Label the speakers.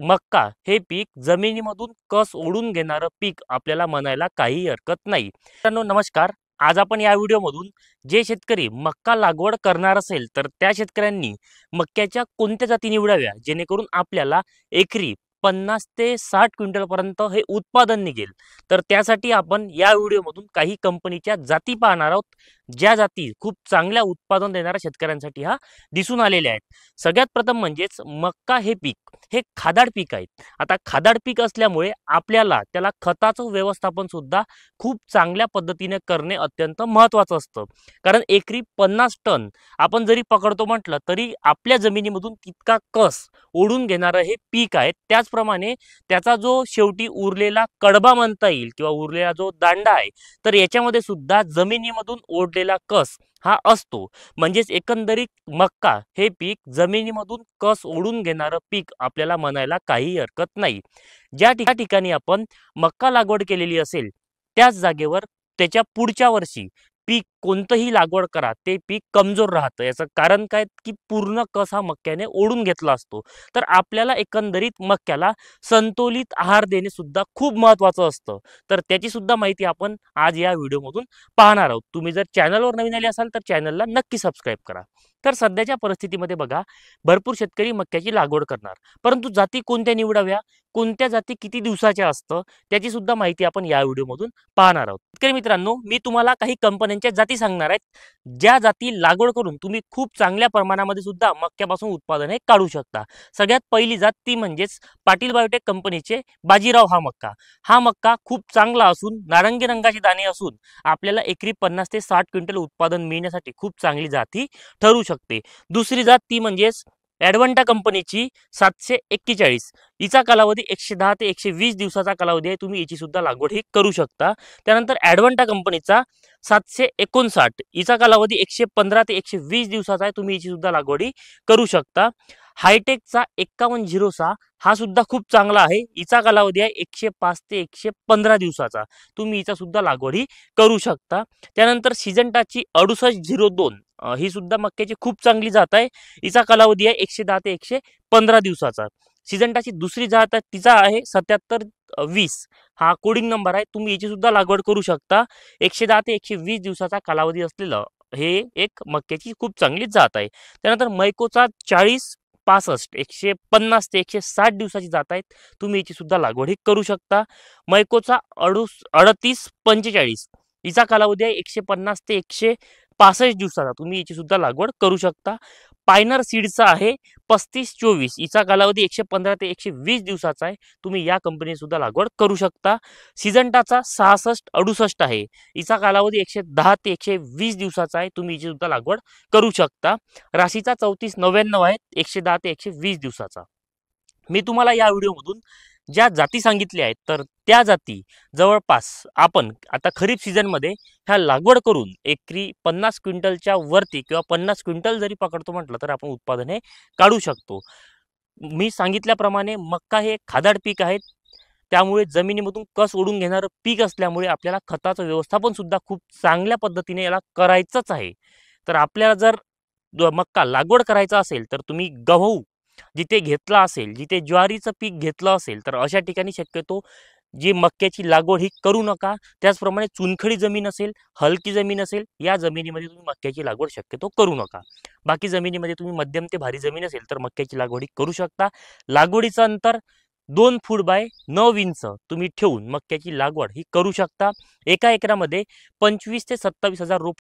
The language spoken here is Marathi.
Speaker 1: मक्का हे पीक जमिनीमधून कस ओढून घेणारं पीक आपल्याला म्हणायला काही हरकत नाही। मित्रांनो नमस्कार, आज आपण या व्हिडिओमधून जे शेतकरी मक्का लागवड करणार असेल तर त्या शेतकऱ्यांनी मक्याच्या कोणत्या जाती निवडाव्या जेणेकरून आपल्याला एकरी 50 ते 60 क्विंटल पर्यंत हे उत्पादन निघेल। तर त्यासाठी आपण या व्हिडिओमधून काही कंपनीच्या जाती पाहणार आहोत, ज्या जाती खूप चांगल्या उत्पादन देणाऱ्या शेतकऱ्यांसाठी हा दिसून आलेल्या आहेत। सगळ्यात प्रथम म्हणजेच मक्का हे पीक हे खादाड पीक आहे। आता खादाड पीक असल्यामुळे आपल्याला त्याला खताचं व्यवस्थापन सुद्धा खूप चांगल्या पद्धतीने करणे अत्यंत महत्त्वाचं असतं, कारण एकरी 50 टन आपण जरी पकडतो म्हटलं तरी आपल्या जमिनीमधून तितका कस ओढून घेणारं हे पीक आहे। त्याचप्रमाणे त्याचा जो शेवटी उरलेला कडबा म्हणता येईल किंवा उरलेला जो दांडा आहे, तर याच्यामध्ये सुद्धा जमिनीमधून ओढलेला कस हा असतो। म्हणजेच एकंदरीत मक्का हे पीक जमिनीमधून कस ओढून घेणारं पीक आपल्याला म्हणायला काही हरकत नाही। ज्या ठिकाणी आपण मक्का लागवड केलेली असेल त्याच जागेवर त्याच्या पुढच्या वर्षी पीक कोणतंही लागवड करा ते पीक कमजोर राहतं। याचं कारण काय की पूर्ण कस हा मक्याने ओढून घेतला असतो। तर आपल्याला एकंदरीत मक्याला संतुलित आहार देणे सुद्धा खूप महत्त्वाचं असतं। तर त्याची सुद्धा माहिती आपण आज या व्हिडिओमधून पाहणार आहोत। तुम्ही जर चॅनलवर नवीन आले असाल तर चॅनलला नक्की सबस्क्राईब करा। तर सध्याच्या परिस्थितीमध्ये बघा, भरपूर शेतकरी मक्याची लागवड करणार, परंतु जाती कोणत्या निवडाव्या, कोणत्या जाती किती दिवसाच्या असतं त्याची सुद्धा माहिती आपण या व्हिडिओमधून पाहणार आहोत। शेतकरी मित्रांनो, मी तुम्हाला काही कंपन्यांच्या जाती सांगणार आहेत, ज्या जाती लागवड करून तुम्ही खूप चांगल्या प्रमाणामध्ये सुद्धा मक्यापासून उत्पादन हे काढू शकता। सगळ्यात पहिली जात ती म्हणजेच पाटील बायोटेक कंपनीचे बाजीराव हा मक्का। हा मक्का खूप चांगला असून नारंगी रंगाचे दाणे असून आपल्याला एकरी 50 ते 60 क्विंटल उत्पादन मिळण्यासाठी खूप चांगली जाती ठरू शकते। दुसरी जात ती म्हणजेच ॲडव्हान्टा कंपनीची 741, हिचा कालावधी 110 ते 120 दिवसाचा कालावधी आहे। तुम्ही याची सुद्धा लागवड ही करू शकता। त्यानंतर ॲडव्हान्टा कंपनीचा 759, हिचा कालावधी 115 ते 120 दिवसाचा आहे। तुम्ही याची सुद्धा लागवड ही करू शकता। हायटेकचा 5106 हा सुद्धा खूप चांगला आहे। हिचा कालावधी आहे 105 ते 115 दिवसाचा। तुम्ही हिचा सुद्धा लागवड ही करू शकता। त्यानंतर सिजंटाची 6802, ही सुद्धा मक्याची खूप चांगली जात आहे। हिचा कालावधी आहे 110 ते 115 दिवसाचा। सिजंटाची दुसरी जात आहे तिचा आहे 7720, हा कोडिंग नंबर आहे। तुम्ही याची सुद्धा लागवड करू शकता। 110 ते 120 दिवसाचा कालावधी असलेलं हे एक मक्याची खूप चांगली जात आहे। त्यानंतर मैकोचा 4065, 150 ते 160 दिवसाची जात आहेत। तुम्ही याची सुद्धा लागवड ही करू शकता। मैकोचा 3845, हिचा कालावधी आहे 150 ते 165 दिवसाचा। तुम्ही याची सुद्धा लागवड करू शकता। पायनर सीडचा आहे 3524, हिचा कालावधी 115 ते 120 दिवसाचा आहे। तुम्ही या कंपनी सुद्धा लागवड करू शकता। सिजंटाचा 6668 आहे, हिचा कालावधी 110 ते 120 दिवसाचा आहे। तुम्ही हिची सुद्धा लागवड करू शकता। राशीचा 3499 आहे, 110 ते 120 दिवसाचा। मी तुम्हाला या व्हिडिओमधून ज्या जाती सांगितल्या आहेत तर त्या जाती जवळपास आपण आता खरीप सीझनमध्ये ह्या लागवड करून एकरी 50 क्विंटलच्या वरती किंवा 50 क्विंटल जरी पकडतो म्हटलं तर आपण उत्पादन हे काढू शकतो। मी सांगितल्याप्रमाणे मक्का हे खादाड पीक आहे, त्यामुळे जमिनीमधून कस ओढून घेणारं पीक असल्यामुळे आपल्याला खताचं व्यवस्थापन सुद्धा खूप चांगल्या पद्धतीने याला करायचंच आहे। तर आपल्याला जर मक्का लागवड करायचा असेल तर तुम्ही गहू जिथे घेतला असेल, जिथे ज्वारीचं पीक घेतलं असेल तर अशा ठिकाणी शक्यतो जी मक्याची लागवड ही करू नका। त्याचप्रमाणे चुनखडी जमीन असेल, हलकी जमीन असेल, या जमिनीमध्ये तुम्ही मक्याची लागवड शक्यतो करू नका। बाकी जमिनीमध्ये तुम्ही मध्यम ते भारी जमीन असेल तर मक्याची लागवड ही करू शकता। लागवडीचं अंतर 2 फूट बाय 9 इंच तुम्ही ठेवून मक्याची लागवड ही करू शकता। एका एकरामध्ये 25 ते 27 हजार रोप